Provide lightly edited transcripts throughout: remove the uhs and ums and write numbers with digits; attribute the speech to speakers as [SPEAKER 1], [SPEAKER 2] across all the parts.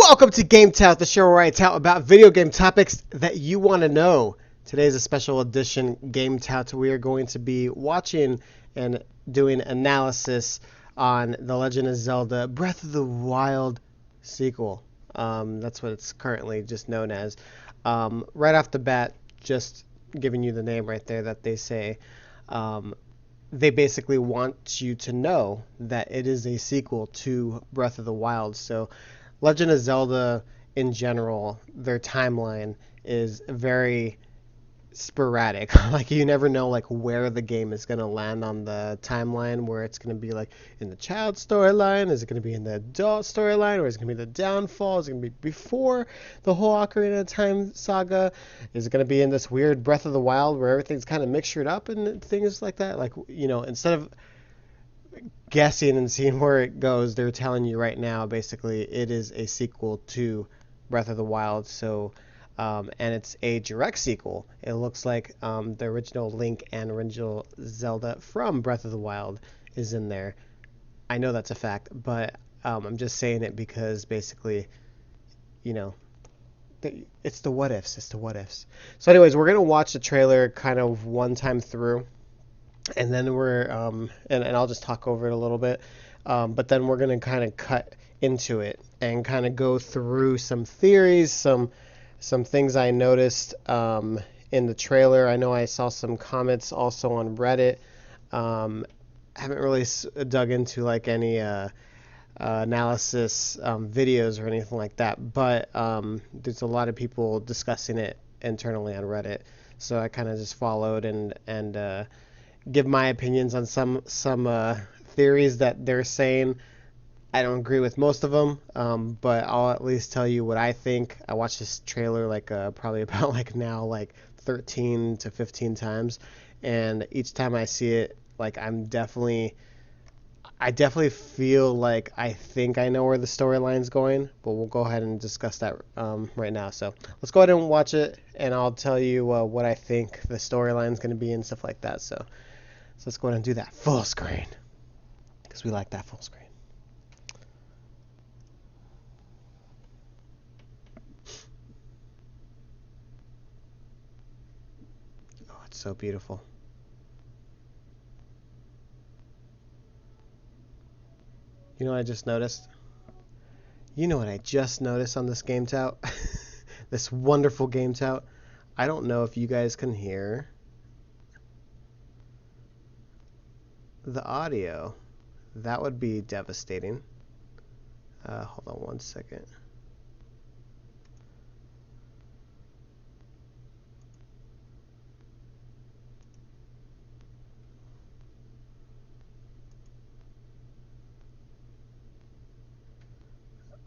[SPEAKER 1] Welcome to GameTout, the show where I tout about video game topics that you want to know. Today is a special edition GameTout. We are going to be watching and doing analysis on The Legend of Zelda Breath of the Wild sequel. That's what it's currently just known as. Right off the bat, just giving you the name right there that they say. They basically want you to know that it is a sequel to Breath of the Wild. So Legend of Zelda in general, their timeline is very sporadic. Like you never know like where the game is going to land on the timeline, where it's going to be like in the child storyline, is it going to be in the adult storyline, or is it going to be the downfall, is it going to be before the whole Ocarina of Time saga, is it going to be in this weird Breath of the Wild where everything's kind of mixtured up and things like that. Like, you know, instead of guessing and seeing where it goes, they're telling you right now basically it is a sequel to Breath of the Wild. So and it's a direct sequel. It looks like the original Link and original Zelda from Breath of the Wild is in there. I know that's a fact, but I'm just saying it because basically, you know, it's the what ifs. It's the what ifs. So anyways, we're going to watch the trailer kind of one time through. And then we're, and I'll just talk over it a little bit, but then we're going to kind of cut into it and kind of go through some theories, some things I noticed in the trailer. I know I saw some comments also on Reddit. Haven't really dug into like any analysis videos or anything like that, but there's a lot of people discussing it internally on Reddit. So I kind of just followed and give my opinions on some theories that they're saying. I don't agree with most of them, but I'll at least tell you what I think. I watched this trailer like probably about like now like 13 to 15 times, and each time I see it, like I definitely feel like I think I know where the storyline's going, but we'll go ahead and discuss that right now. So let's go ahead and watch it, and I'll tell you what I think the storyline's going to be and stuff like that. So let's go ahead and do that full screen, because we like that full screen. Oh, it's so beautiful. You know what I just noticed? You know what I just noticed on this GameTout? This wonderful GameTout? I don't know if you guys can hear the audio. That would be devastating. Hold on one second.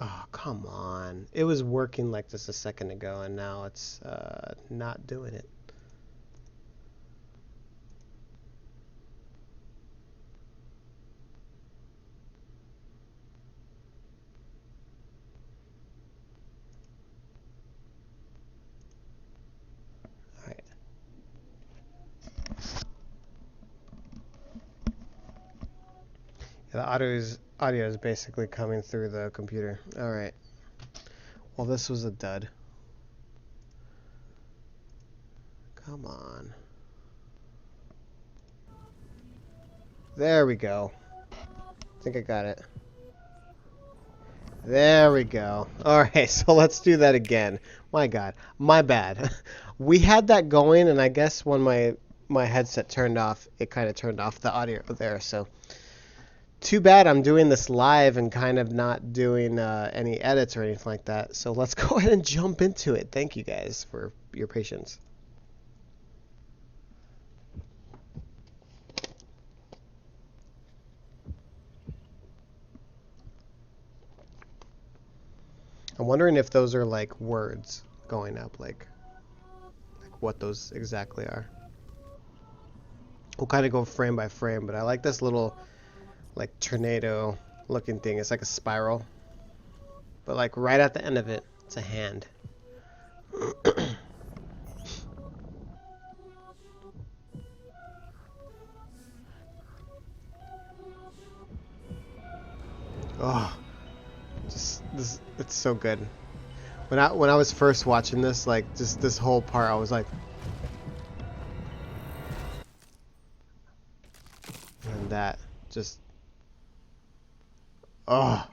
[SPEAKER 1] Oh, come on. It was working like this a second ago, and now it's not doing it. All right. Yeah, the audio is basically coming through the computer. All right. Well, this was a dud. Come on. There we go. I think I got it. There we go. Alright, so let's do that again. My God. My bad. We had that going, and I guess when my headset turned off, it kind of turned off the audio there. So too bad I'm doing this live and kind of not doing any edits or anything like that. So let's go ahead and jump into it. Thank you guys for your patience. I'm wondering if those are like words going up, like what those exactly are. We'll kind of go frame by frame, but I like this little like tornado looking thing. It's like a spiral, but like right at the end of it, it's a hand. Oh, just It's so good. When I was first watching this, like just this whole part, I was like, and that just oh.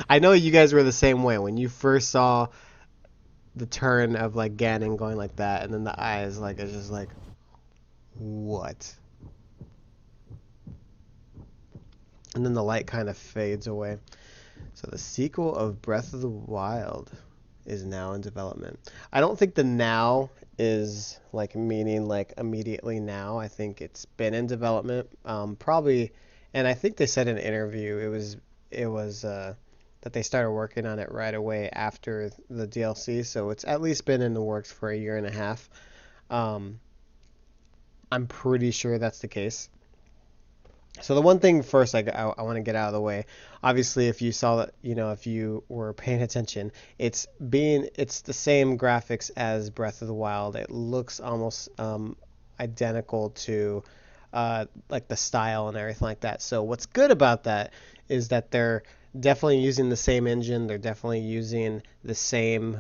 [SPEAKER 1] I know you guys were the same way when you first saw the turn of like Ganon going like that, and then the eyes, like it's just like what? And then the light kind of fades away. So the sequel of Breath of the Wild is now in development. I don't think the now is like meaning like immediately now. I think it's been in development, probably, and I think they said in an interview it was that they started working on it right away after the DLC. So it's at least been in the works for a year and a half. Um, I'm pretty sure that's the case. So the one thing first I want to get out of the way, obviously if you saw that, if you were paying attention, it's the same graphics as Breath of the Wild. It looks almost identical to like the style and everything like that. So what's good about that is that they're definitely using the same engine. They're definitely using the same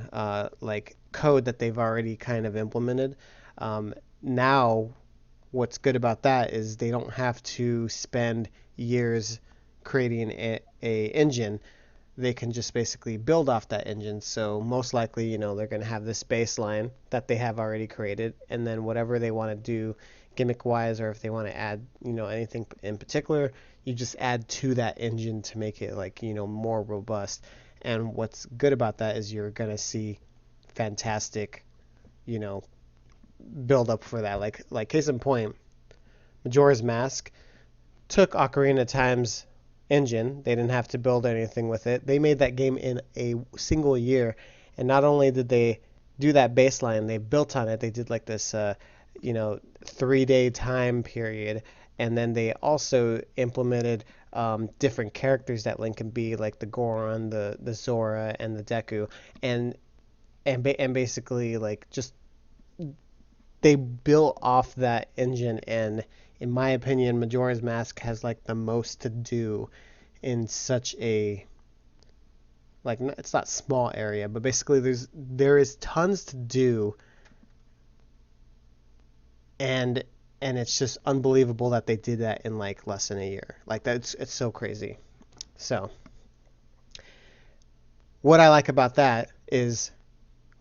[SPEAKER 1] like code that they've already kind of implemented. Now what's good about that is they don't have to spend years creating a engine. They can just basically build off that engine. So most likely, they're going to have this baseline that they have already created, and then whatever they want to do gimmick wise, or if they want to add, anything in particular, you just add to that engine to make it like, more robust. And what's good about that is you're going to see fantastic, you know, build up for that. Like case in point, Majora's Mask took Ocarina of Time's engine. They didn't have to build anything with it. They made that game in a single year, and not only did they do that baseline, they built on it. They did like this, 3-day time period, and then they also implemented different characters that Link can be, like the Goron, the Zora, and the Deku, and and basically like just they built off that engine. And in my opinion, Majora's Mask has like the most to do in such a like it's not small area, but basically there is tons to do, and it's just unbelievable that they did that in like less than a year. Like that's it's so crazy. So what I like about that is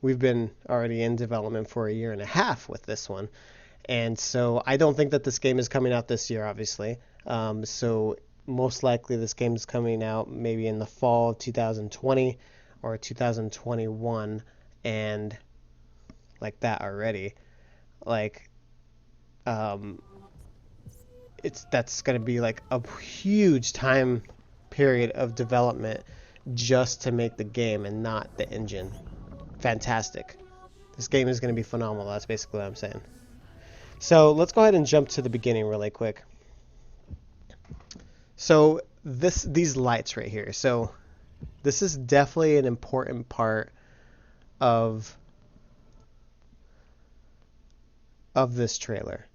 [SPEAKER 1] we've been already in development for a year and a half with this one. And so I don't think that this game is coming out this year, obviously. So most likely this game is coming out maybe in the fall of 2020 or 2021, and like that already. Like, um, that's gonna be like a huge time period of development just to make the game and not the engine. Fantastic. This game is gonna be phenomenal. That's basically what I'm saying. So let's go ahead and jump to the beginning really quick. So these lights right here. So this is definitely an important part of this trailer.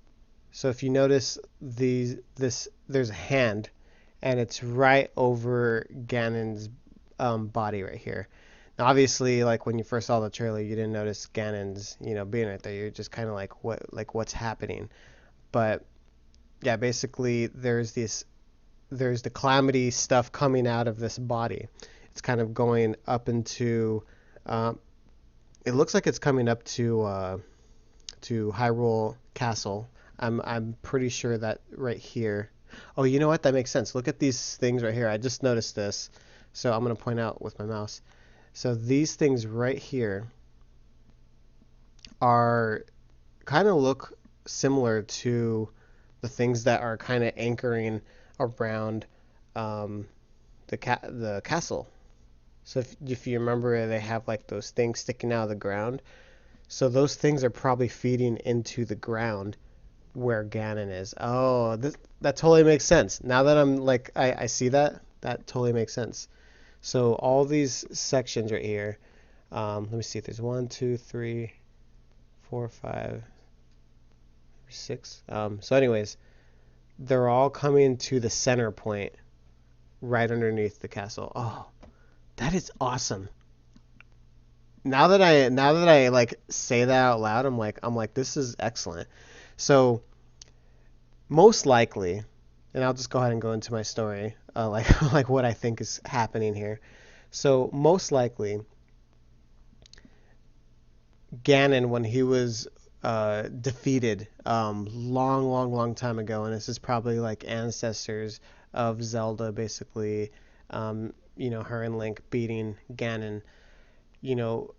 [SPEAKER 1] So if you notice there's a hand, and it's right over Ganon's body right here. Now, obviously, like when you first saw the trailer, you didn't notice Ganon's, being right there. You're just kind of what's happening. But yeah, basically, there's the calamity stuff coming out of this body. It's kind of going up into, it looks like it's coming up to Hyrule Castle. I'm pretty sure that right here. Oh, you know what? That makes sense. Look at these things right here. I just noticed this, so I'm gonna point out with my mouse. So these things right here are kind of look similar to the things that are kind of anchoring around the castle. So if you remember, they have like those things sticking out of the ground. So those things are probably feeding into the ground where Ganon is. Oh, that totally makes sense. Now that I'm like, I see that. That totally makes sense. So all these sections right here, let me see if there's 1, 2, 3, 4, 5, 6. So anyways, they're all coming to the center point right underneath the castle. Oh, that is awesome. Now that I like say that out loud, I'm like this is excellent. So most likely, and I'll just go ahead and go into my story, like like what I think is happening here. So most likely, Ganon, when he was defeated long, long, long time ago, and this is probably like ancestors of Zelda, basically, her and Link beating Ganon. You know,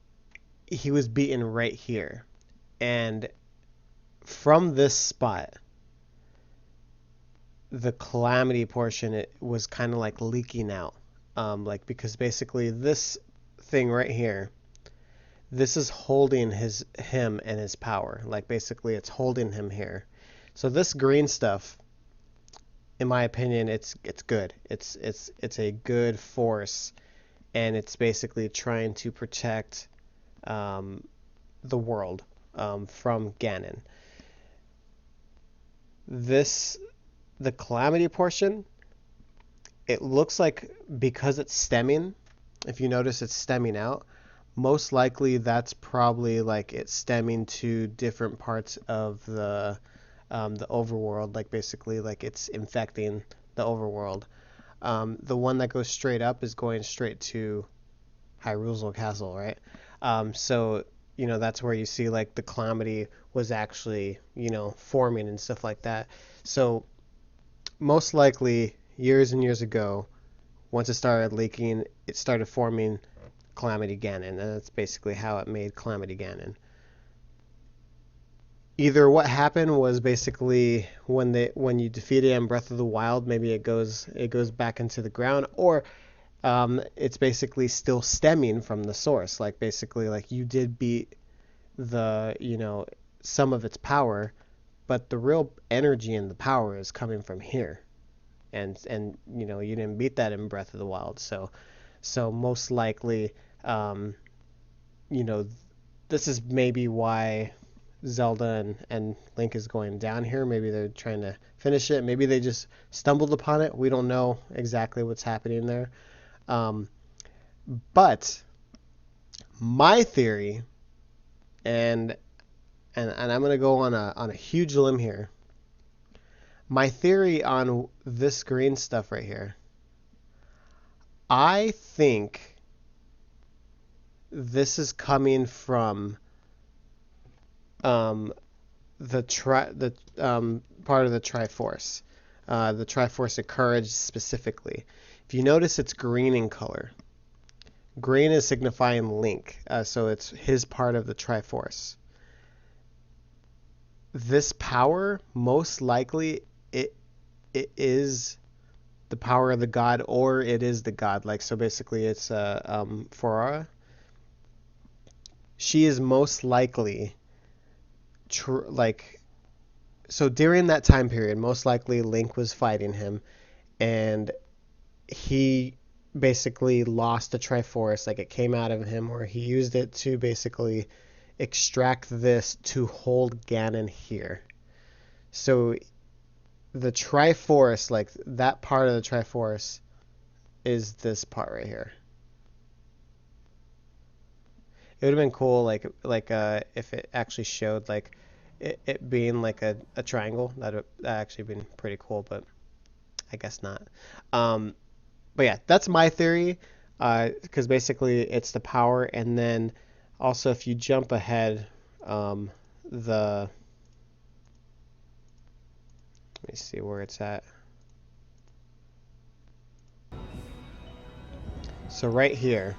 [SPEAKER 1] he was beaten right here, and from this spot, the calamity portion it was kind of like leaking out, like because basically this thing right here, this is holding him and his power. Like basically, it's holding him here. So this green stuff, in my opinion, it's good. It's a good force, and it's basically trying to protect the world from Ganon. The calamity portion, it looks like because it's stemming, if you notice it's stemming out, most likely that's probably like it's stemming to different parts of the overworld, like basically like it's infecting the overworld. The one that goes straight up is going straight to Hyrule Castle, right? So that's where you see like the calamity was actually forming and stuff like that. So most likely years and years ago, once it started leaking, it started forming Calamity Ganon, and that's basically how it made Calamity Ganon. Either what happened was basically when you defeat it in Breath of the Wild, maybe it goes back into the ground, or it's basically still stemming from the source. Like basically, like you did beat the some of its power, but the real energy and the power is coming from here, and you didn't beat that in Breath of the Wild, so most likely, you know, this is maybe why Zelda and Link is going down here. Maybe they're trying to finish it. Maybe they just stumbled upon it. We don't know exactly what's happening there. But my theory, and I'm gonna go on a huge limb here. My theory on this green stuff right here, I think this is coming from the part of the Triforce, the Triforce of Courage specifically. If you notice, it's green in color. Green is signifying Link, so it's his part of the Triforce. This power, most likely, it is the power of the god, or it is the god. Like so, basically, it's Forara. She is most likely so during that time period, most likely Link was fighting him, and he basically lost the Triforce, like it came out of him, or he used it to basically extract this to hold Ganon here. So the Triforce, like that part of the Triforce, is this part right here. It would have been cool, like if it actually showed like it being like a triangle. That actually been pretty cool, but I guess not. But yeah, that's my theory, because basically it's the power, and then also if you jump ahead, let me see where it's at. So right here,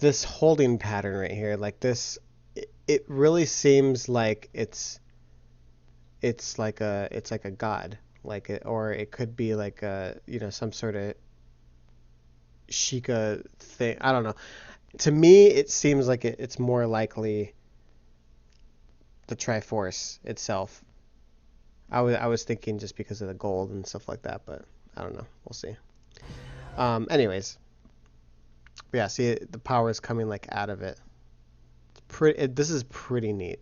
[SPEAKER 1] this holding pattern right here, like this, it really seems like it's like a god, like it, or it could be like a some sort of Sheikah thing. I don't know. To me, it seems like it's more likely the Triforce itself. I was thinking just because of the gold and stuff like that, but I don't know. We'll see. Anyways, but yeah, see the power is coming like out of it. This is pretty neat.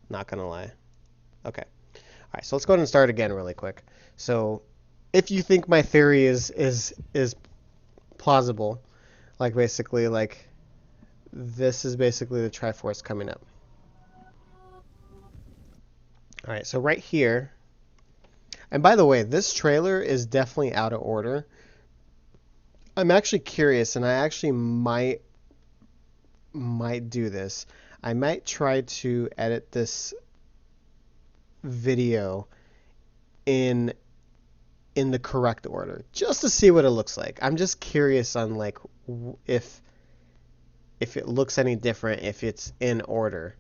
[SPEAKER 1] Not gonna lie. Okay. All right, so let's go ahead and start again really quick. So if you think my theory is plausible, like basically like this is basically the Triforce coming up. All right, so right here, and by the way, this trailer is definitely out of order. I'm actually curious, and I actually might do this. I might try to edit this video in the correct order just to see what it looks like. I'm just curious on like if it looks any different if it's in order,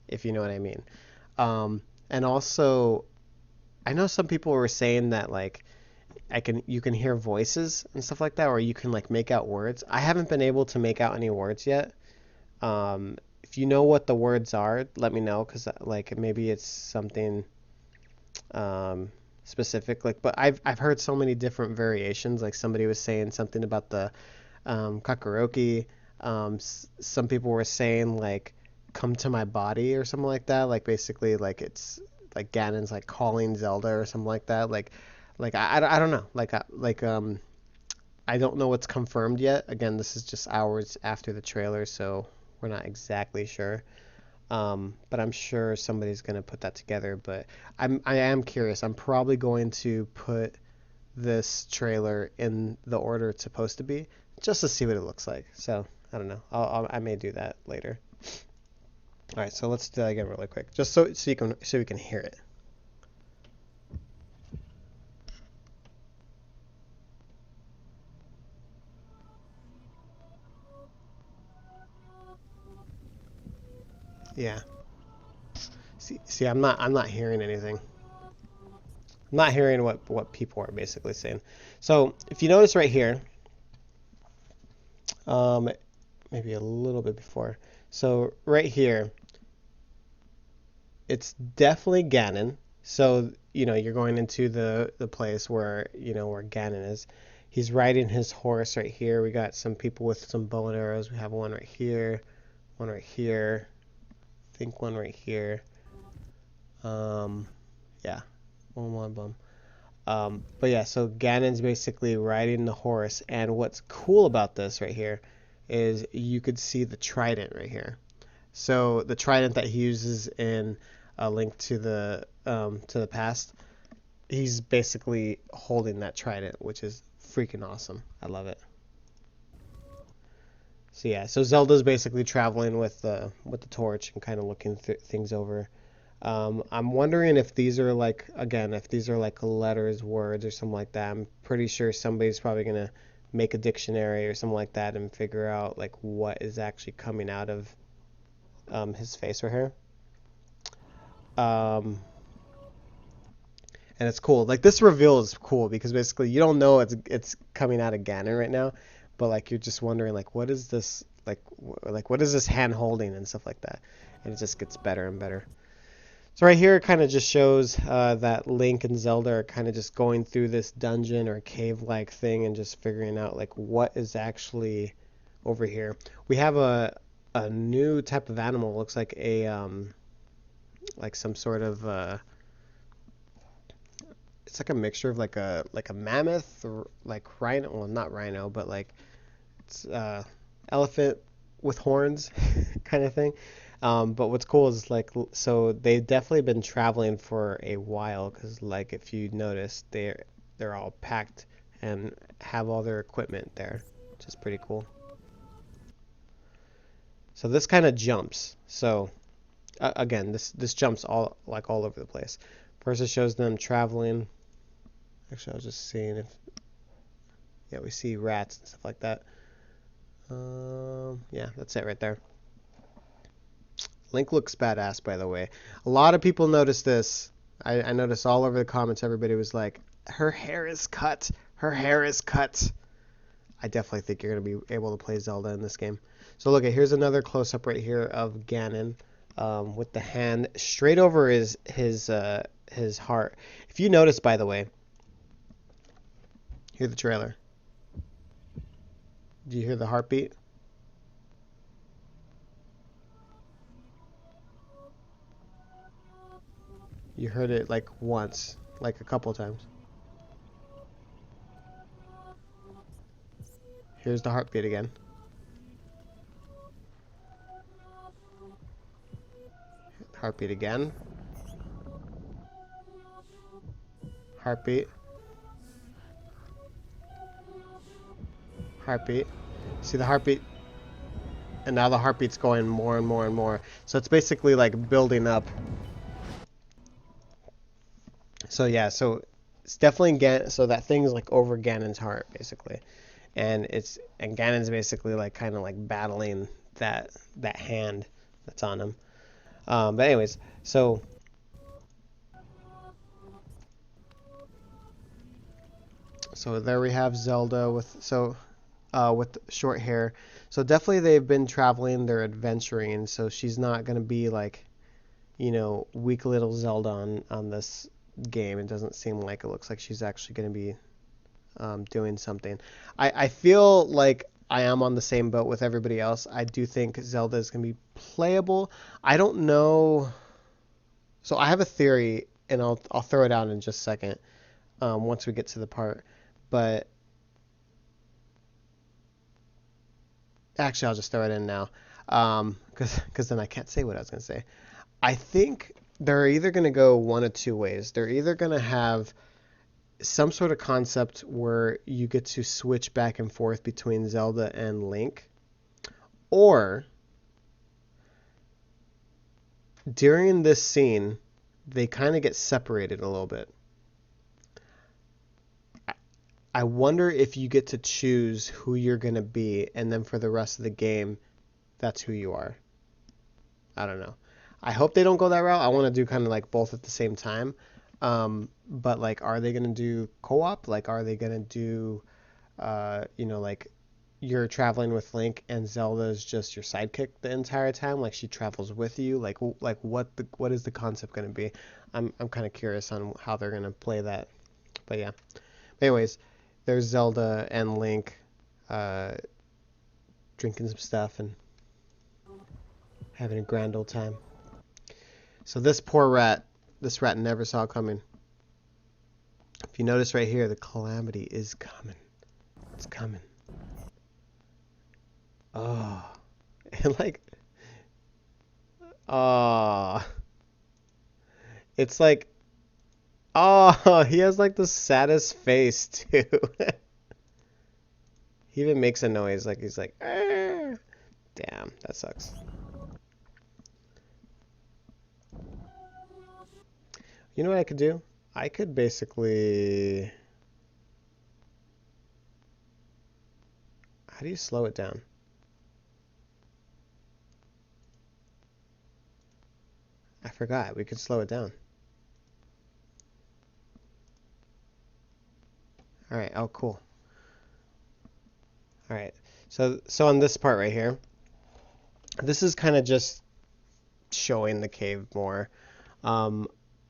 [SPEAKER 1] if you know what I mean. And also, I know some people were saying that like you can hear voices and stuff like that, or you can like make out words. I haven't been able to make out any words yet. If you know what the words are, let me know, because like maybe it's something specific. Like, but I've heard so many different variations. Like somebody was saying something about the Kakaroki. Some people were saying like "come to my body" or something like that. Like basically like it's like Ganon's like calling Zelda or something like that. Like I don't know. I don't know what's confirmed yet. Again, this is just hours after the trailer, so we're not exactly sure. But I'm sure somebody's gonna put that together. But I am curious. I'm probably going to put this trailer in the order it's supposed to be, just to see what it looks like. So I don't know. I may do that later. All right, so let's do that again really quick, just so you can hear it. Yeah. See, I'm not hearing anything. I'm not hearing what people are basically saying. So if you notice right here, um, maybe a little bit before. So right here, it's definitely Ganon. So you're going into the place where where Ganon is. He's riding his horse right here. We got some people with some bow and arrows. We have one right here, one right here. I think one right here. Yeah, one bum. But yeah, so Ganon's basically riding the horse, and what's cool about this right here is you could see the trident right here. So the trident that he uses in A Link to the Past, he's basically holding that trident, which is freaking awesome. I love it. So yeah, so Zelda's basically traveling with the torch and kind of looking things over. I'm wondering if these are like, again, if these are like letters, words, or something like that. I'm pretty sure somebody's probably gonna make a dictionary or something like that and figure out like what is actually coming out of his face right here. Um, and it's cool. Like this reveal is cool because basically you don't know it's coming out of Ganon right now, but like you're just wondering like what is this like what is this hand holding and stuff like that, and it just gets better and better. So right here it kind of just shows that Link and Zelda are kind of just going through this dungeon or cave-like thing and just figuring out like what is actually over here. We have a new type of animal. It looks like a like some sort of it's like a mixture of like a mammoth or like rhino. Well, not rhino, but like it's elephant with horns kind of thing. But what's cool is like so they've definitely been traveling for a while because like if you notice they're all packed and have all their equipment there, which is pretty cool. So this kind of jumps. So again, this jumps all over the place. First it shows them traveling. Actually, I was just seeing if yeah we see rats and stuff like that. Yeah, that's it right there. Link looks badass, by the way. A lot of people noticed this. I noticed all over the comments, everybody was like, her hair is cut. Her hair is cut. I definitely think you're going to be able to play Zelda in this game. So look, here's another close-up right here of Ganon with the hand straight over his heart. If you notice, by the way, hear the trailer. Do you hear the heartbeat? You heard it like once, like a couple times. here's the heartbeat again. Heartbeat again. Heartbeat. Heartbeat. See the heartbeat? And now the heartbeat's going more and more and more. So it's basically like building up. So yeah, so it's definitely so that thing's like over Ganon's heart basically. And Ganon's basically like kind of like battling that hand that's on him. But anyways, so there we have Zelda with short hair. So definitely they've been traveling, they're adventuring. So she's not gonna be like, weak little Zelda on this game. It doesn't seem like it. Looks like she's actually gonna be doing something. I feel like I am on the same boat with everybody else. I do think Zelda is gonna be playable. I don't know. So I have a theory, and I'll throw it out in just a second once we get to the part. But actually, I'll just throw it in now because then I can't say what I was going to say. I think they're either going to go one of two ways. They're either going to have some sort of concept where you get to switch back and forth between Zelda and Link, or during this scene, they kind of get separated a little bit. I wonder if you get to choose who you're going to be, and then for the rest of the game, that's who you are. I don't know. I hope they don't go that route. I want to do kind of like both at the same time. But like, are they going to do co-op? Like, are they going to do, like you're traveling with Link and Zelda is just your sidekick the entire time? Like she travels with you? Like what is the concept going to be? I'm kind of curious on how they're going to play that. But yeah. Anyways, there's Zelda and Link drinking some stuff and having a grand old time. So this poor rat, never saw it coming. If you notice right here, the calamity is coming. It's coming. Oh. And like, oh. It's like, oh, he has like the saddest face too. He even makes a noise like he's like, arr. Damn, that sucks. You know what I could do? I could basically... How do you slow it down? I forgot. We could slow it down. Alright, oh cool. Alright, so on this part right here, this is kind of just showing the cave more.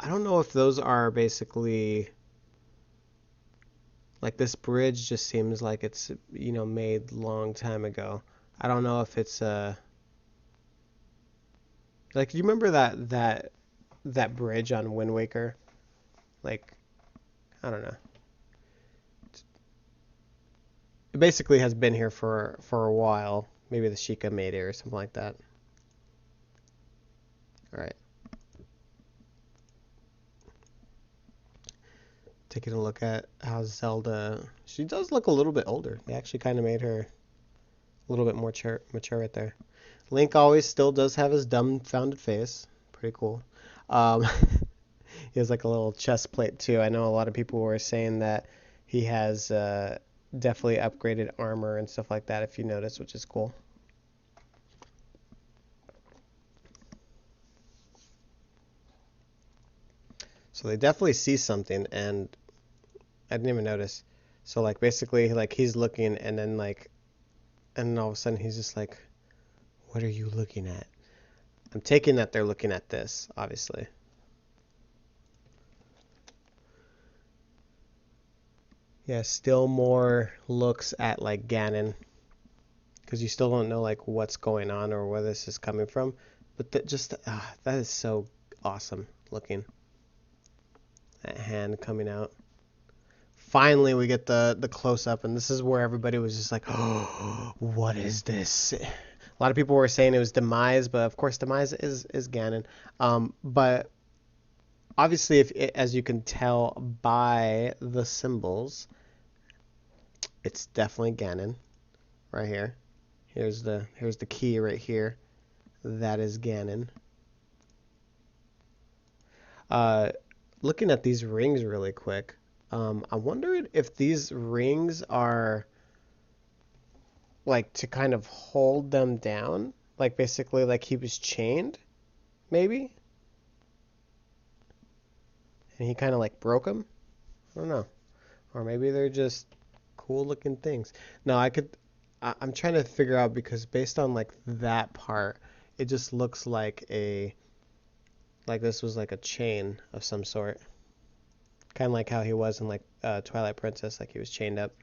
[SPEAKER 1] I don't know if those are basically... Like this bridge just seems like it's, made long time ago. I don't know if it's like, do you remember that bridge on Wind Waker? Like, I don't know. It basically has been here for a while. Maybe the Sheikah made it or something like that. All right. Taking a look at how Zelda... She does look a little bit older. They actually kind of made her a little bit more mature right there. Link always still does have his dumbfounded face. Pretty cool. He has like a little chest plate too. I know a lot of people were saying that he has definitely upgraded armor and stuff like that, if you notice, which is cool. So they definitely see something, and I didn't even notice. So like basically like he's looking, and then all of a sudden he's just like, what are you looking at? I'm taking that they're looking at this, obviously. Yeah, still more looks at like Ganon, because you still don't know like what's going on or where this is coming from. But that is so awesome looking. That hand coming out. finally we get the close up, and this is where everybody was just like, oh, what is this? A lot of people were saying it was Demise, but of course Demise is Ganon. But obviously, if as you can tell by the symbols, it's definitely Ganon right here. Here's the key right here. That is Ganon. Looking at these rings really quick, I wondered if these rings are like to kind of hold them down, like basically like he was chained, maybe, and he kind of like broke them. I don't know, or maybe they're just cool looking things. No, I'm trying to figure out because based on like that part, it just looks like like this was like a chain of some sort. Kind of like how he was in like Twilight Princess, like he was chained up.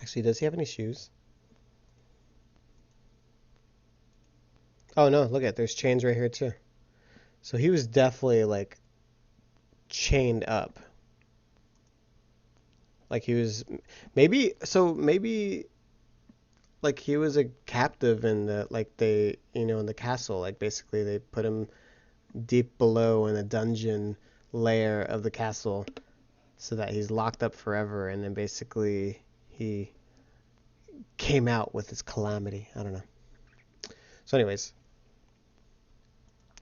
[SPEAKER 1] Actually, does he have any shoes? Oh no, look at there's chains right here too. So he was definitely like chained up. Like he was maybe like he was a captive in the like they in the castle. Like basically they put him deep below in a dungeon layer of the castle so that he's locked up forever, and then basically he came out with his calamity. I don't know. So anyways,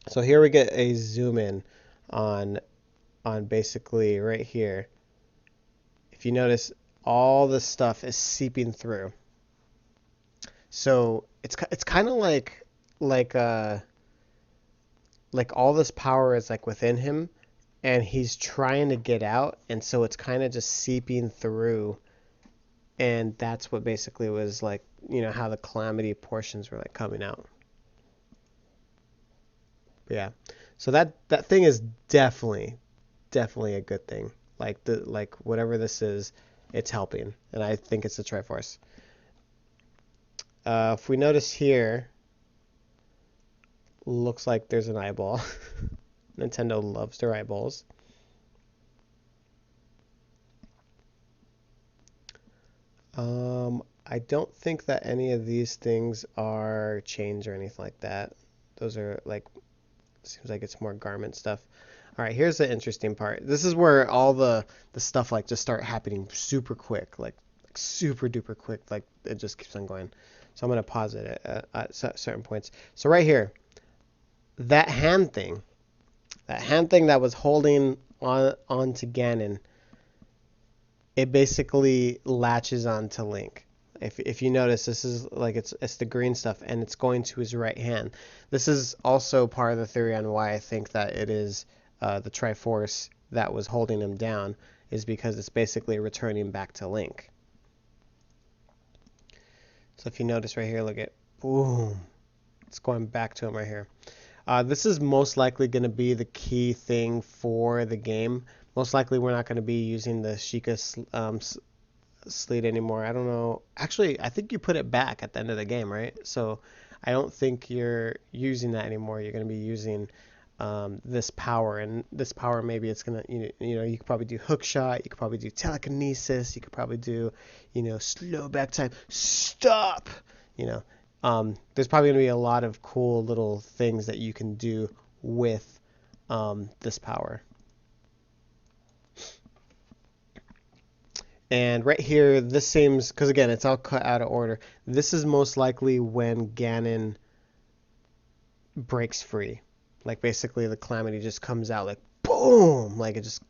[SPEAKER 1] so here we get a zoom in on basically right here. If you notice, all the stuff is seeping through. So it's kind of like uh like all this power is like within him, and he's trying to get out, and so it's kind of just seeping through, and that's what basically was like how the calamity portions were like coming out. But yeah, so that thing is definitely a good thing. Like whatever this is, it's helping, and I think it's the Triforce. If we notice here, looks like there's an eyeball. Nintendo loves their eyeballs. I don't think that any of these things are chains or anything like that. Those are like, seems like it's more garment stuff. All right, here's the interesting part. This is where all the stuff like just start happening super quick, like super duper quick. Like it just keeps on going. So I'm gonna pause it at certain points. So right here, that hand thing that was holding onto Ganon, it basically latches onto Link. If you notice, this is like it's the green stuff, and it's going to his right hand. This is also part of the theory on why I think that it is the Triforce that was holding him down, is because it's basically returning back to Link. So if you notice right here, look at boom, it's going back to him right here. This is most likely going to be the key thing for the game. Most likely we're not going to be using the Sheikah sleeve anymore. I don't know. Actually, I think you put it back at the end of the game, right? So I don't think you're using that anymore. You're going to be using this power, and this power maybe it's going to, you could probably do hook shot. You could probably do telekinesis. You could probably do, slow back time. Stop! There's probably going to be a lot of cool little things that you can do with this power. And right here, this seems, because again, it's all cut out of order. This is most likely when Ganon breaks free. Like basically the calamity just comes out like boom, like it just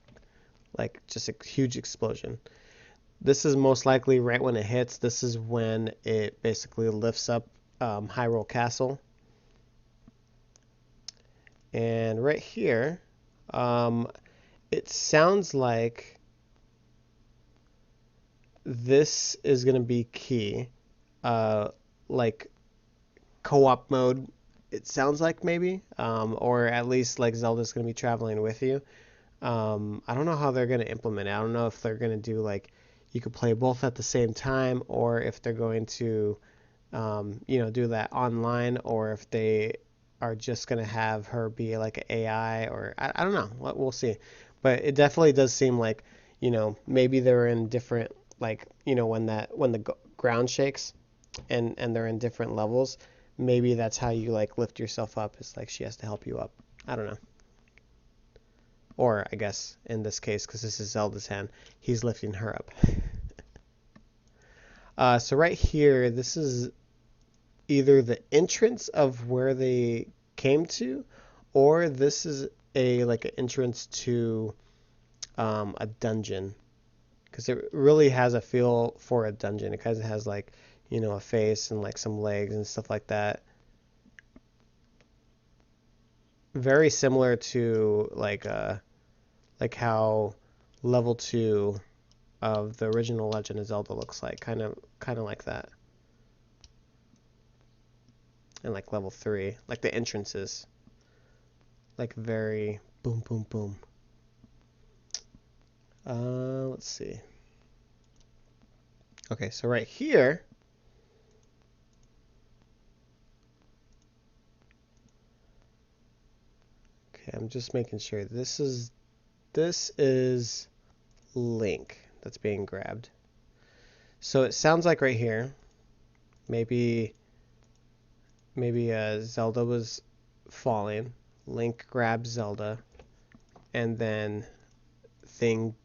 [SPEAKER 1] a huge explosion. This is most likely right when it hits. This is when it basically lifts up Hyrule Castle. And right here, it sounds like this is going to be key. Like co-op mode, it sounds like maybe. Or at least like Zelda's going to be traveling with you. I don't know how they're going to implement it. I don't know if they're going to do like you could play both at the same time, or if they're going to do that online, or if they are just going to have her be like an AI, or I don't know. We'll see. But it definitely does seem like, maybe they're in different, like, when the ground shakes and they're in different levels, maybe that's how you like lift yourself up. It's like she has to help you up. I don't know. Or I guess in this case, because this is Zelda's hand, he's lifting her up. So right here, this is either the entrance of where they came to, or this is an entrance to a dungeon, because it really has a feel for a dungeon. It kind of has like, a face and like some legs and stuff like that. Very similar to like how level 2 of the original Legend of Zelda looks like, kind of like that. And like level 3, like the entrances, like very boom boom boom. Let's see. Okay, so right here, okay, I'm just making sure this is Link that's being grabbed. So it sounds like right here, maybe Zelda was falling, Link grabs Zelda, and then Thing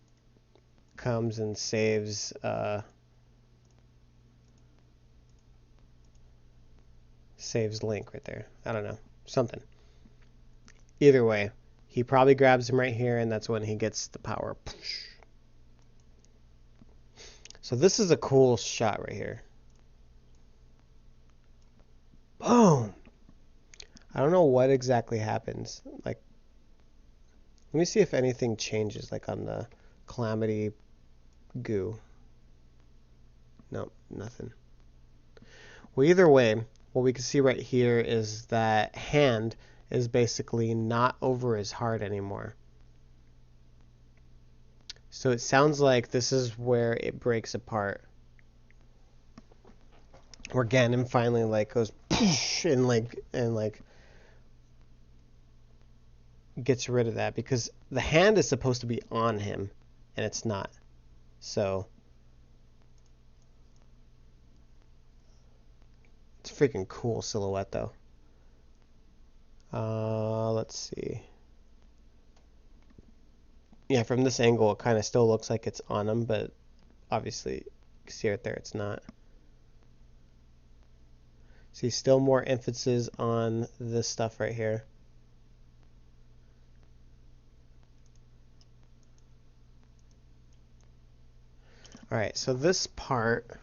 [SPEAKER 1] comes and saves Link right there. I don't know, something. Either way, he probably grabs him right here, and that's when he gets the power. So this is a cool shot right here. Boom! I don't know what exactly happens. Like, let me see if anything changes, like on the Calamity goo. Nope, nothing. Well, either way, what we can see right here is that hand is basically not over his heart anymore. So it sounds like this is where it breaks apart. Where Ganon finally like goes and gets rid of that, because the hand is supposed to be on him and it's not. So it's a freaking cool silhouette though. Let's see. Yeah, from this angle it kind of still looks like it's on him, but obviously you can see right there it's not. See, still more emphasis on this stuff right here. Alright, so this part,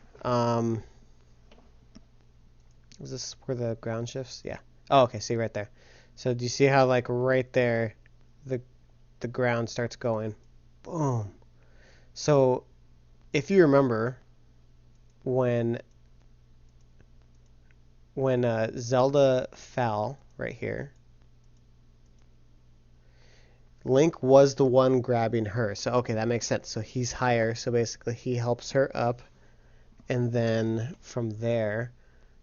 [SPEAKER 1] is this where the ground shifts? Yeah. Oh, okay, see right there. So do you see how like right there the ground starts going? Boom. So if you remember when Zelda fell right here, Link was the one grabbing her. So okay, that makes sense. So he's higher, so basically he helps her up, and then from there,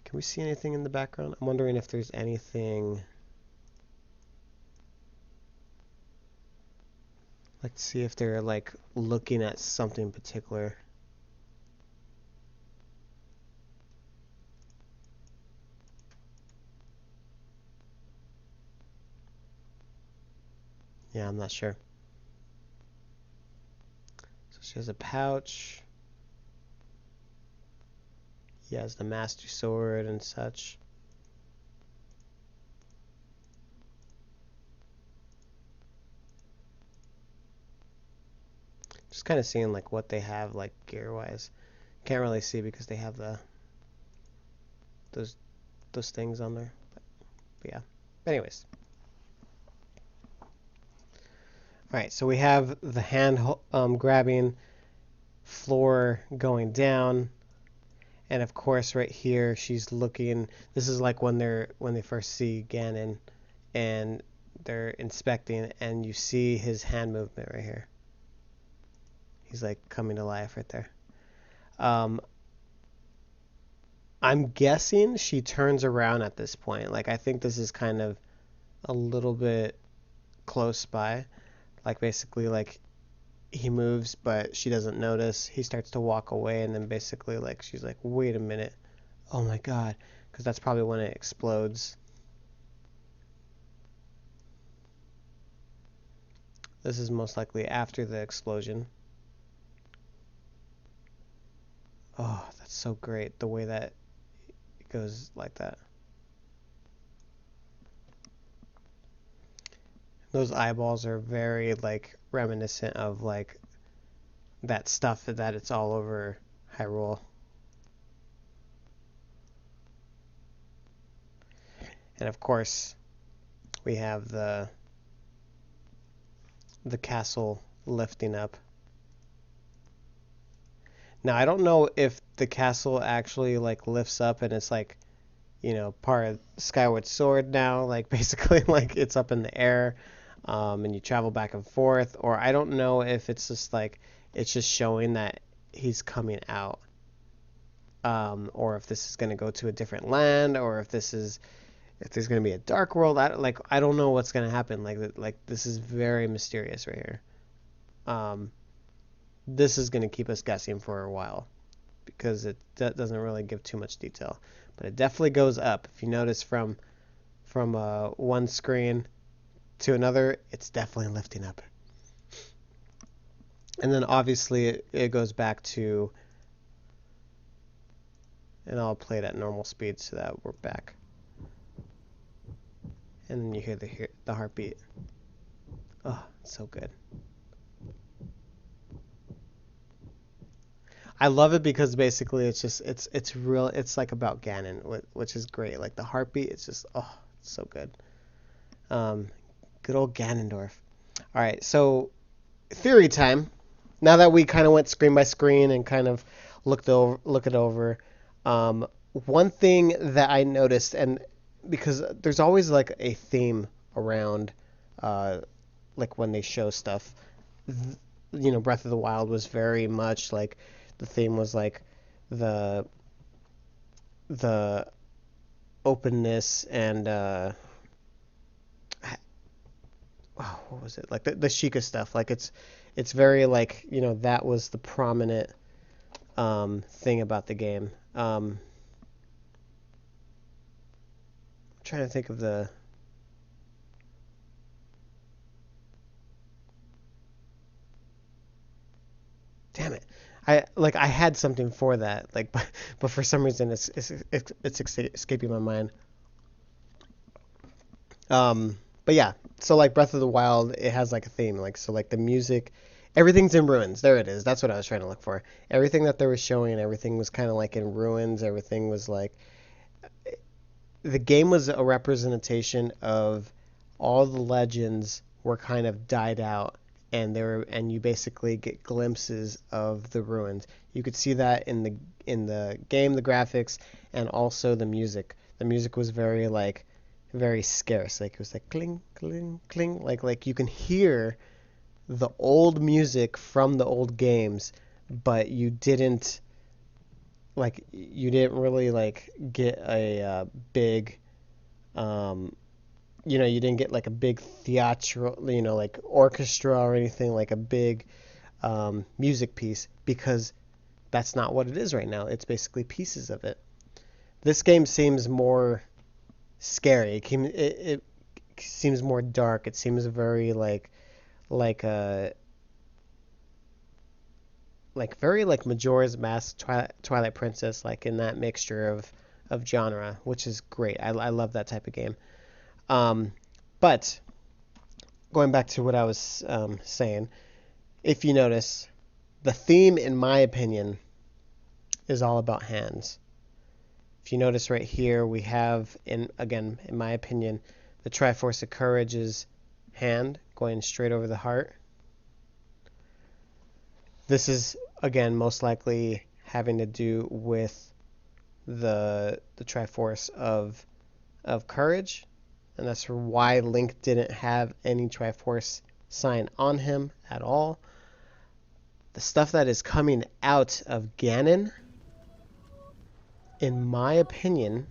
[SPEAKER 1] can we see anything in the background? I'm wondering if there's anything. Let's see if they're like looking at something particular. Yeah, I'm not sure. So she has a pouch. He has the Master Sword and such. Just kind of seeing like what they have like gear wise. Can't really see because they have those things on there. But yeah. But anyways. Alright, so we have the hand grabbing, floor going down, and of course right here she's looking. This is like when they first see Ganon and they're inspecting, and you see his hand movement right here. He's like coming to life right there. I'm guessing she turns around at this point. Like I think this is kind of a little bit close by. Like basically like he moves, but she doesn't notice. He starts to walk away, and then basically like she's like, wait a minute, oh my god, because that's probably when it explodes. This is most likely after the explosion. Oh, that's so great, the way that it goes like that. Those eyeballs are very like reminiscent of like that stuff that it's all over Hyrule. And of course, we have the castle lifting up. Now, I don't know if the castle actually like lifts up and it's like, you know, part of Skyward Sword now, like basically like it's up in the air, and you travel back and forth, or I don't know if it's just like it's just showing that he's coming out, or if this is going to go to a different land, or if there's going to be a dark world. I don't know what's going to happen. Like this is very mysterious right here. Um, this is going to keep us guessing for a while because it doesn't really give too much detail, but it definitely goes up. If you notice from one screen to another, it's definitely lifting up. And then obviously it goes back to, and I'll play it at normal speed so that we're back. And then you hear the heartbeat. Oh, it's so good. I love it because basically it's real. It's like about Ganon, which is great. Like the heartbeat, it's just it's so good. Um, Good old Ganondorf. All right, so theory time. Now that we kind of went screen by screen and kind of look it over, um, one thing that I noticed, and because there's always like a theme around, like when they show stuff, you know, Breath of the Wild was very much like the theme was like the the openness and what was it, like the Sheikah stuff, like it's very like, you know, that was the prominent thing about the game. I'm trying to think of the damn it. I had something for that, like, but for some reason it's escaping my mind. But yeah, so like Breath of the Wild, it has like a theme, like so like the music, everything's in ruins. There it is. That's what I was trying to look for. Everything that they were showing, everything was kind of like in ruins. Everything was like the game was a representation of all the legends were kind of died out, and you basically get glimpses of the ruins. You could see that in the game, the graphics, and also the music. The music was very like very scarce. Like it was like cling cling cling, like you can hear the old music from the old games, but you didn't really like get a big you know, you didn't get like a big theatrical, you know, like orchestra or anything, like a big music piece, because that's not what it is right now. It's basically pieces of it. This game seems more scary. It seems more dark. It seems very like a very like Majora's Mask, Twilight Princess, like in that mixture of genre, which is great. I love that type of game. Um, but going back to what I was saying, if you notice, the theme, in my opinion, is all about hands. If you notice right here, we have, in my opinion, the Triforce of Courage's hand going straight over the heart. This is, again, most likely having to do with the Triforce of Courage, and that's why Link didn't have any Triforce sign on him at all. The stuff that is coming out of Ganon, in my opinion,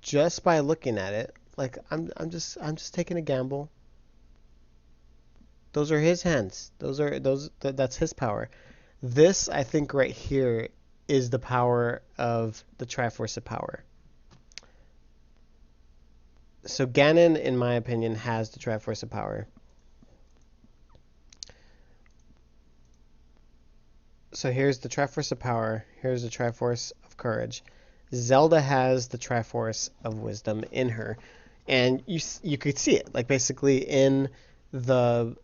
[SPEAKER 1] just by looking at it, Like I'm just taking a gamble. Those are his hands. That's his power. This, I think, right here is the power of the Triforce of Power. So Ganon, in my opinion, has the Triforce of Power. So here's the Triforce of Power. Here's the Triforce of Courage. Zelda has the Triforce of Wisdom in her, and you could see it, like basically in the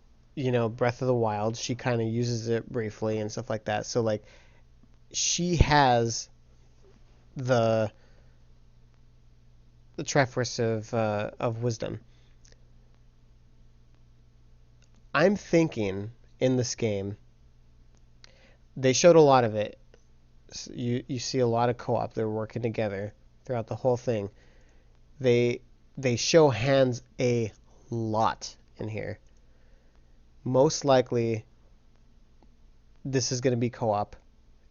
[SPEAKER 1] Breath of the Wild. She kind of uses it briefly and stuff like that. So like she has the Triforce of Wisdom. I'm thinking in this game they showed a lot of it. You see a lot of co-op. They're working together throughout the whole thing. They they show hands a lot in here. Most likely, this is going to be co-op.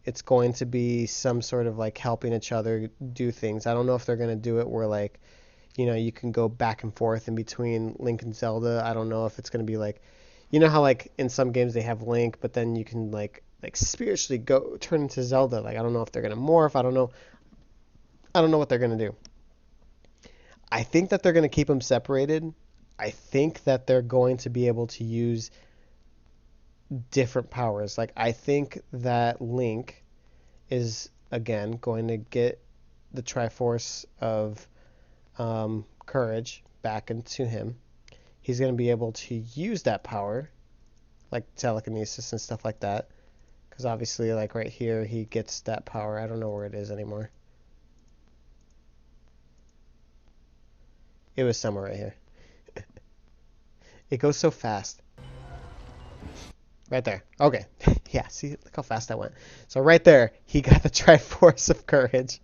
[SPEAKER 1] It's going to be some sort of like helping each other do things. I don't know if they're going to do it where like, you can go back and forth in between Link and Zelda. I don't know if it's going to be like, how like in some games they have Link, but then you can like spiritually go turn into Zelda. Like I don't know if they're going to morph. I don't know what they're going to do. I think that they're going to keep them separated. I think that they're going to be able to use different powers. Like I think that Link is again going to get the Triforce of Courage back into him. He's going to be able to use that power, like telekinesis and stuff like that. Because obviously, like right here, he gets that power. I don't know where it is anymore. It was somewhere right here. It goes so fast. Right there. Okay. Yeah, see, look how fast that went. So right there, he got the Triforce of Courage.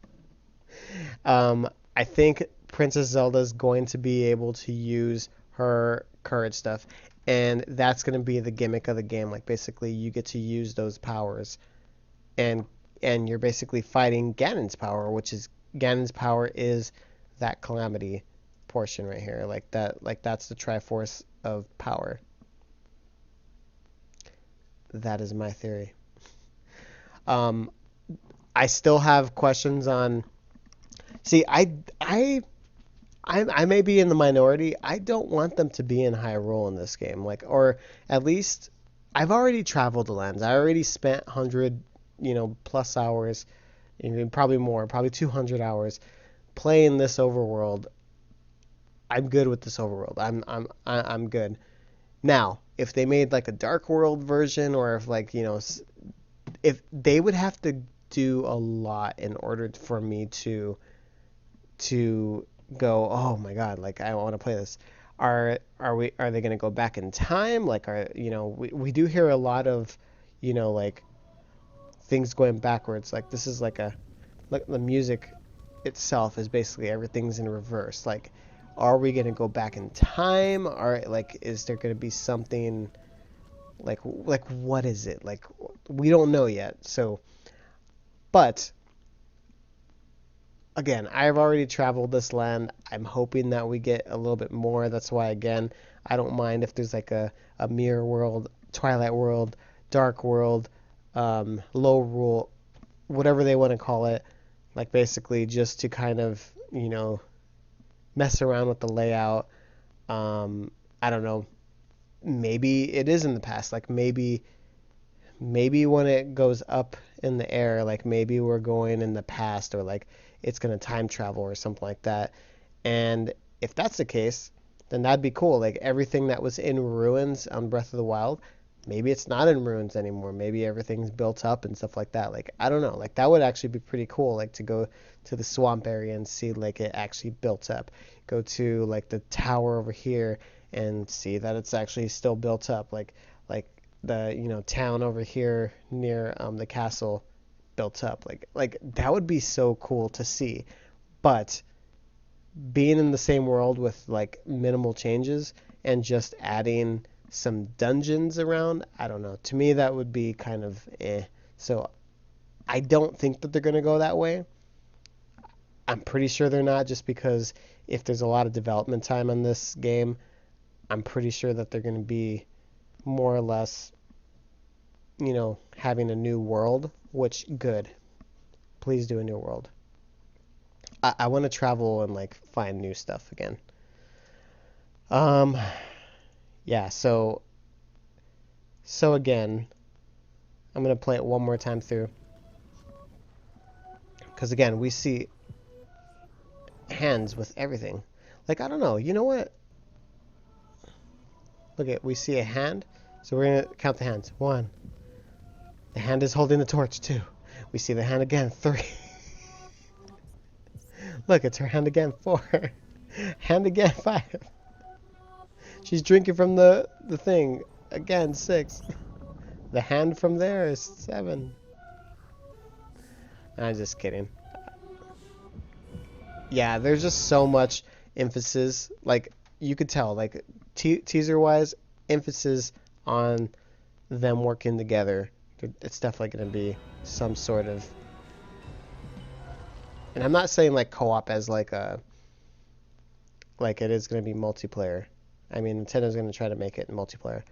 [SPEAKER 1] I think Princess Zelda's going to be able to use her courage stuff, and that's going to be the gimmick of the game. Like basically, you get to use those powers, and you're basically fighting Ganon's power, which is Ganon's power is that calamity portion right here. Like that's the Triforce of Power. That is my theory. Um, I still have questions on. See, I may be in the minority. I don't want them to be in Hyrule in this game. Like, or at least I've already traveled the lands. I already spent 100, plus hours, probably more, probably 200 hours playing this overworld. I'm good with this overworld. I'm good. Now, if they made like a Dark World version, or if like if they would have to do a lot in order for me to go, oh my god, like I want to play this. Are they going to go back in time? Like we do hear a lot of like things going backwards. Like this is like the music itself is basically everything's in reverse. Like are we going to go back in time? Or like is there going to be something like what is it? Like we don't know yet. So but again, I've already traveled this land. I'm hoping that we get a little bit more. That's why, again, I don't mind if there's like a mirror world, Twilight world, dark world, low rule, whatever they want to call it. Like basically just to kind of, mess around with the layout. I don't know. Maybe it is in the past. Like maybe when it goes up in the air, like maybe we're going in the past, or like it's going to time travel or something like that. And if that's the case, then that'd be cool. Like everything that was in ruins on Breath of the Wild, maybe it's not in ruins anymore. Maybe everything's built up and stuff like that. Like I don't know. Like that would actually be pretty cool. Like to go to the swamp area and see like it actually built up. Go to like the tower over here and see that it's actually still built up. Like the town over here near the castle built up. Like that would be so cool to see. But being in the same world with like minimal changes and just adding some dungeons around, I don't know. To me that would be kind of eh. So I don't think that they're going to go that way. I'm pretty sure they're not, just because if there's a lot of development time on this game, I'm pretty sure that they're going to be more or less, having a new world, which good. Please do a new world. I want to travel and like find new stuff again. Um, yeah, so again, I'm gonna play it one more time through, because again, we see hands with everything. Like, I don't know, you know what? Look at, we see a hand, so we're gonna count the hands. 1. The hand is holding the torch. 2. We see the hand again. 3. Look, it's her hand again. 4. Hand again. 5. She's drinking from the thing again. 6. The hand from there is 7. I'm just kidding. Yeah, there's just so much emphasis. Like, you could tell, like, teaser wise, emphasis on them working together. It's definitely going to be some sort of, and I'm not saying like co-op as like it is going to be multiplayer. I mean, Nintendo's going to try to make it multiplayer.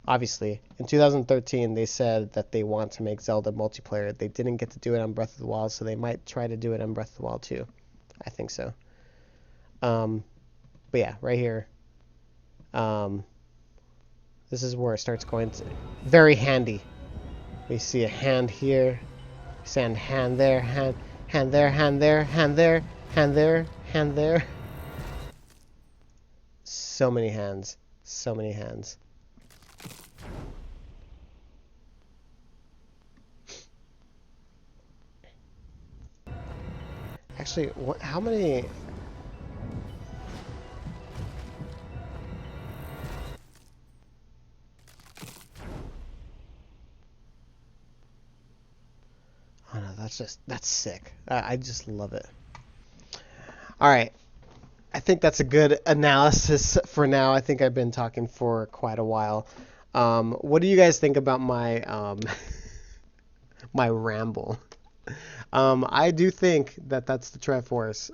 [SPEAKER 1] Obviously, in 2013, they said that they want to make Zelda multiplayer. They didn't get to do it on Breath of the Wild, so they might try to do it on Breath of the Wild too. I think so. But yeah, right here. This is where it starts going to very handy. We see a hand here. We see a hand there, hand there, hand there, hand there, hand there, hand there. So many hands. So many hands. Actually, how many... Oh no, that's sick. I just love it. Alright. I think that's a good analysis for now. I think I've been talking for quite a while. What do you guys think about my my ramble? I do think that that's the Triforce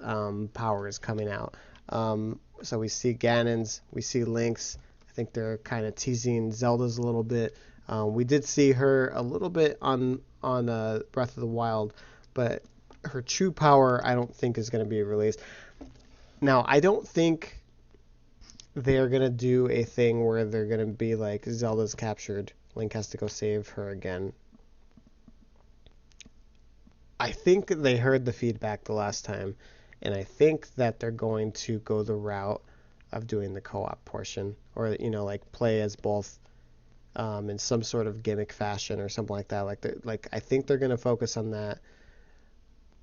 [SPEAKER 1] powers coming out. So we see Ganon's, we see Link's. I think they're kind of teasing Zelda's a little bit. We did see her a little bit on Breath of the Wild, but her true power I don't think is going to be released. Now, I don't think they're going to do a thing where they're going to be like Zelda's captured. Link has to go save her again. I think they heard the feedback the last time, and I think that they're going to go the route of doing the co-op portion, or like play as both in some sort of gimmick fashion or something like that. Like I think they're going to focus on that.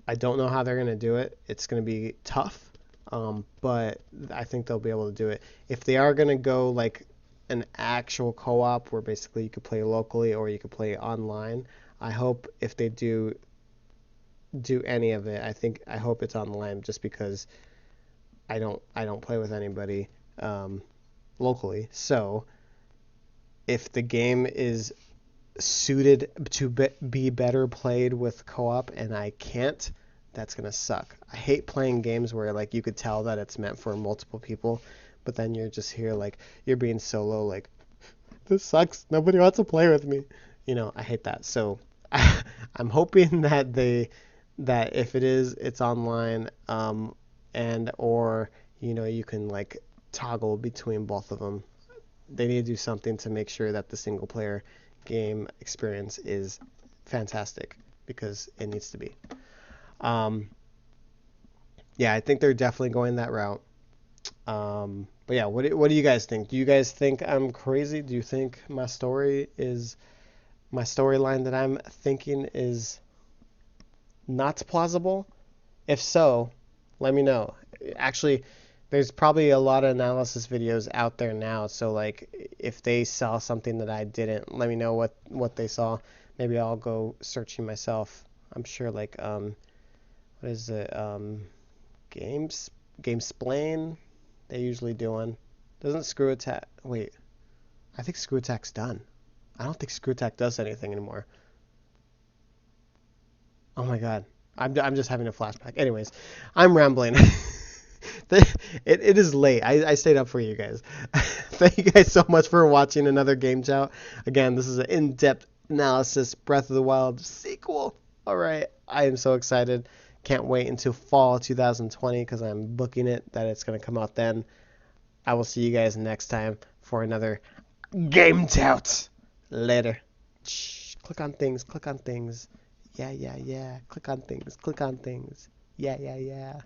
[SPEAKER 1] I don't know how they're going to do it. It's going to be tough, but I think they'll be able to do it. If they are going to go like an actual co-op where basically you could play locally or you could play online, I hope if they do any of it, I hope it's online, just because I don't play with anybody locally. So if the game is suited to be better played with co-op and I can't, that's gonna suck. I hate playing games where like you could tell that it's meant for multiple people, but then you're just here like you're being solo, like this sucks, nobody wants to play with me. I hate that. So I'm hoping that if it's online, and or you can like toggle between both of them. They need to do something to make sure that the single player game experience is fantastic, because it needs to be. Yeah, I think they're definitely going that route. But yeah, what do you guys think? Do you guys think I'm crazy? Do you think my storyline that I'm thinking is not plausible? If so, let me know. Actually, there's probably a lot of analysis videos out there now, so like if they saw something that I didn't, let me know what they saw. Maybe I'll go searching myself. I'm sure like what is it, GameSplain, they usually do one. Doesn't Screw Attack, wait, I think Screw Attack's done. I don't think Screw Attack does anything anymore. Oh my god. I'm just having a flashback. Anyways, I'm rambling. It is late. I stayed up for you guys. Thank you guys so much for watching another Game Chow. Again, this is an in-depth analysis Breath of the Wild sequel. All right, I am so excited. Can't wait until fall 2020 because I'm booking it that it's going to come out then. I will see you guys next time for another Game Tout. Later. Shh, click on things. Click on things. Yeah, yeah, yeah. Click on things. Click on things. Yeah, yeah, yeah.